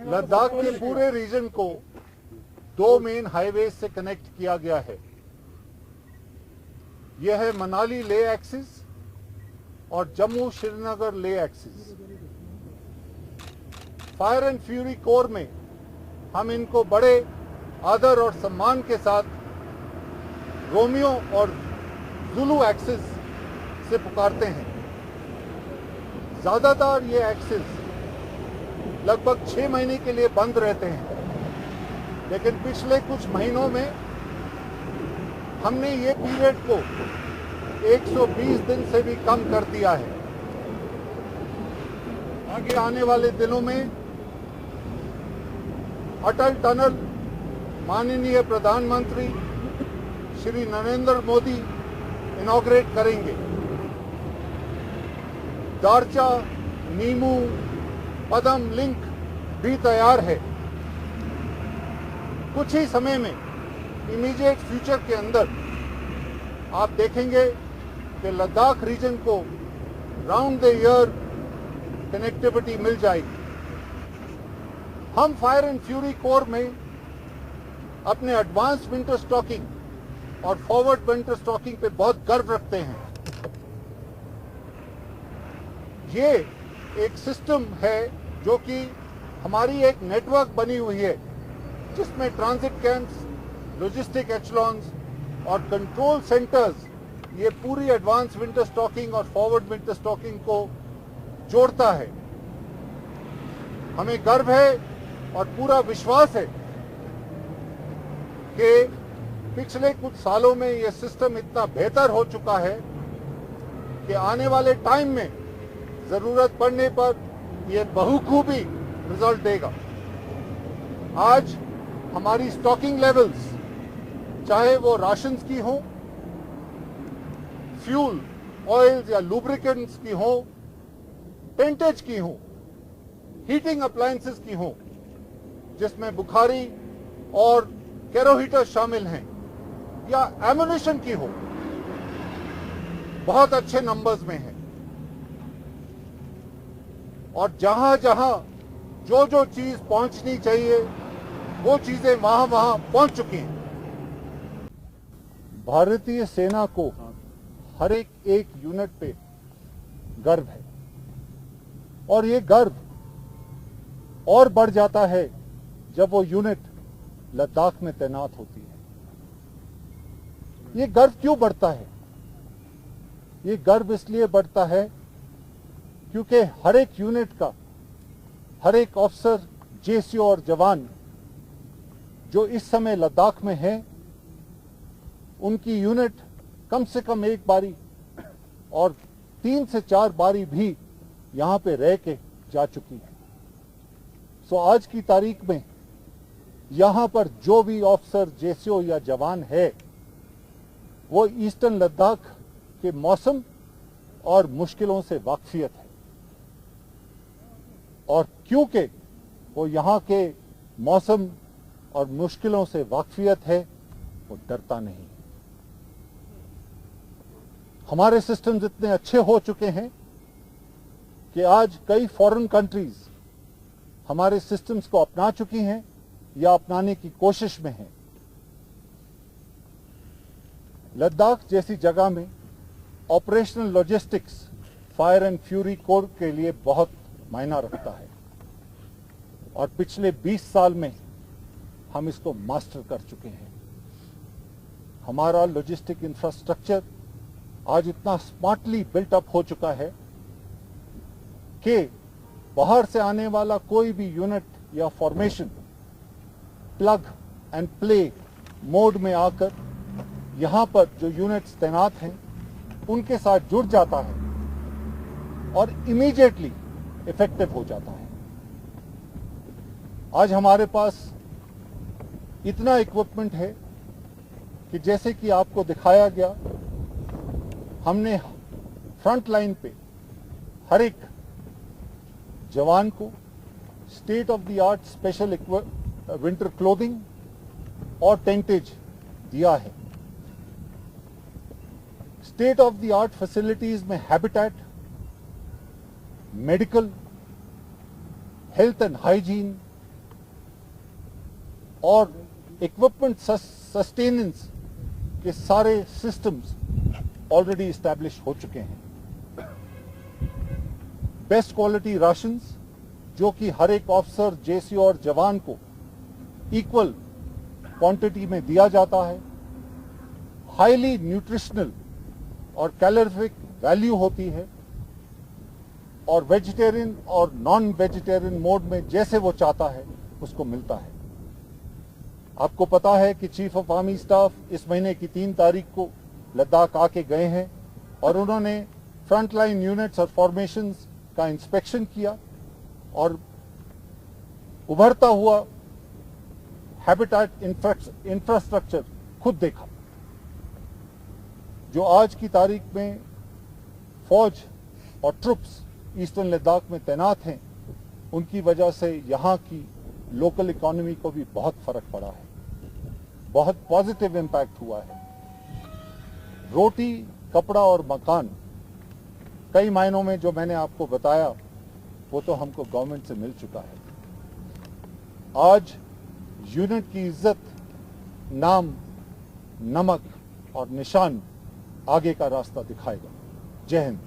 लद्दाख के पूरे रीजन को दो मेन हाईवे से कनेक्ट किया गया है। यह है मनाली ले एक्सिस और जम्मू श्रीनगर ले axis. Fire and fury core में हम इनको बड़े आदर और सम्मान के साथ रोमियो और जुलू एक्सिस से पुकारते हैं। ज्यादातर ये एक्सिस लगभग 6 महीने के लिए बंद रहते हैं, लेकिन पिछले कुछ महीनों में हमने ये पीरियड को 120 दिन से भी कम कर दिया है। आगे आने वाले दिनों में अटल टनल माननीय प्रधानमंत्री श्री नरेंद्र मोदी इनॉग्रेट करेंगे। दारचा नीमू पदम लिंक भी तैयार है। कुछ ही समय में इमीडिएट फ्यूचर के अंदर आप देखेंगे कि लद्दाख रीजन को राउंड द ईयर कनेक्टिविटी मिल जाएगी। हम फायर एंड फ्यूरी कोर में अपने एडवांस विंटर स्टॉकिंग और फॉरवर्ड विंटर स्टॉकिंग पे बहुत गर्व रखते हैं। ये एक सिस्टम है जो कि हमारी एक नेटवर्क बनी हुई है, जिसमें ट्रांजिट कैंप्स, लॉजिस्टिक एचलॉन्स और कंट्रोल सेंटर्स ये पूरी एडवांस विंटर स्टॉकिंग और फॉरवर्ड विंटर स्टॉकिंग को जोड़ता है। हमें गर्व है और पूरा विश्वास है कि पिछले कुछ सालों में ये सिस्टम इतना बेहतर हो चुका है कि आने वाले टाइम में जरूरत पड़ने पर ये बहुखूबी रिजल्ट देगा। आज हमारी स्टॉकिंग लेवल्स, चाहे वो राशंस की हो, फ्यूल, ऑयल्स या लुब्रिकेंट्स की हो, टेंटेज की हो, हीटिंग अप्लायंसेस की हो, जिसमें बुखारी और कैरोहीटर शामिल हैं, या एमुनिशन की हो, बहुत अच्छे नंबर्स में है। और जहां जहां जो जो चीज पहुंचनी चाहिए वो चीजें वहां वहां पहुंच चुकी हैं। भारतीय सेना को हर एक यूनिट पे गर्व है, और ये गर्व और बढ़ जाता है जब वो यूनिट लद्दाख में तैनात होती है। ये गर्व क्यों बढ़ता है? ये गर्व इसलिए बढ़ता है क्योंकि हर एक यूनिट का हर एक अफसर, जेसीओ और जवान जो इस समय लद्दाख में है, उनकी यूनिट कम से कम एक बारी और 3 से 4 बारी भी यहां पे रह के जा चुकी है। सो आज की तारीख में यहां पर जो भी ऑफिसर, जेसीओ या जवान है, वो ईस्टर्न लद्दाख के मौसम और मुश्किलों से वाकफियत है। और क्योंकि वो यहाँ के मौसम और मुश्किलों से वाकफियत है, वो डरता नहीं। हमारे सिस्टम्स इतने अच्छे हो चुके हैं कि आज कई फॉरेन कंट्रीज हमारे सिस्टम्स को अपना चुकी हैं या अपनाने की कोशिश में हैं। लद्दाख जैसी जगह में operational logistics fire and fury core के लिए बहुत मायना रखता है, और पिछले 20 साल में हम इसको मास्टर कर चुके हैं। हमारा लॉजिस्टिक इंफ्रास्ट्रक्चर आज इतना स्मार्टली बिल्ट अप हो चुका है कि बाहर से आने वाला कोई भी यूनिट या formation plug and play mode में आकर यहां पर जो यूनिट्स तैनात हैं उनके साथ जुड़ जाता है और इमीडिएटली इफेक्टिव हो जाता है। आज हमारे पास इतना इक्विपमेंट है कि जैसे कि आपको दिखाया गया, हमने फ्रंट लाइन पे हर एक जवान को state of the art special winter clothing और टेंटेज दिया है। State of the art facilities में habitat, medical, health and hygiene, और इक्विपमेंट सस्टेनेंस के सारे सिस्टम्स ऑलरेडी इस्टेब्लिश हो चुके हैं। बेस्ट क्वालिटी राशंस जो कि हर एक ऑफिसर, जेसी और जवान को इक्वल क्वांटिटी में दिया जाता है। हाईली न्यूट्रिशनल और कैलोरिफिक वैल्यू होती है और वेजिटेरियन और नॉन वेजिटेरियन मोड में जैसे वो चाहता है उसको मिलता है। आपको पता है कि चीफ ऑफ आर्मी स्टाफ इस महीने की 3 तारीख को लद्दाख आके गए हैं और उन्होंने फ्रंटलाइन यूनिट्स और फॉर्मेशंस का इंस्पेक्शन किया और उभरता हुआ हैबिटेट इंफ्रास्ट्रक्चर खुद देखा। जो आज की तारीख में फौज और ट्रुप्स ईस्टर्न लद्दाख में तैनात हैं, उनकी वजह से यहाँ की लोकल इकोनॉमी को भी बहुत फर्क पड़ा है, बहुत पॉजिटिव इम्पैक्ट हुआ है। रोटी, कपड़ा और मकान कई मायनों में जो मैंने आपको बताया वो तो हमको गवर्नमेंट से मिल चुका है। आज यूनिट की इज्जत, नाम, नमक और निशान आगे का रास्ता दिखाएगा। जय हिंद।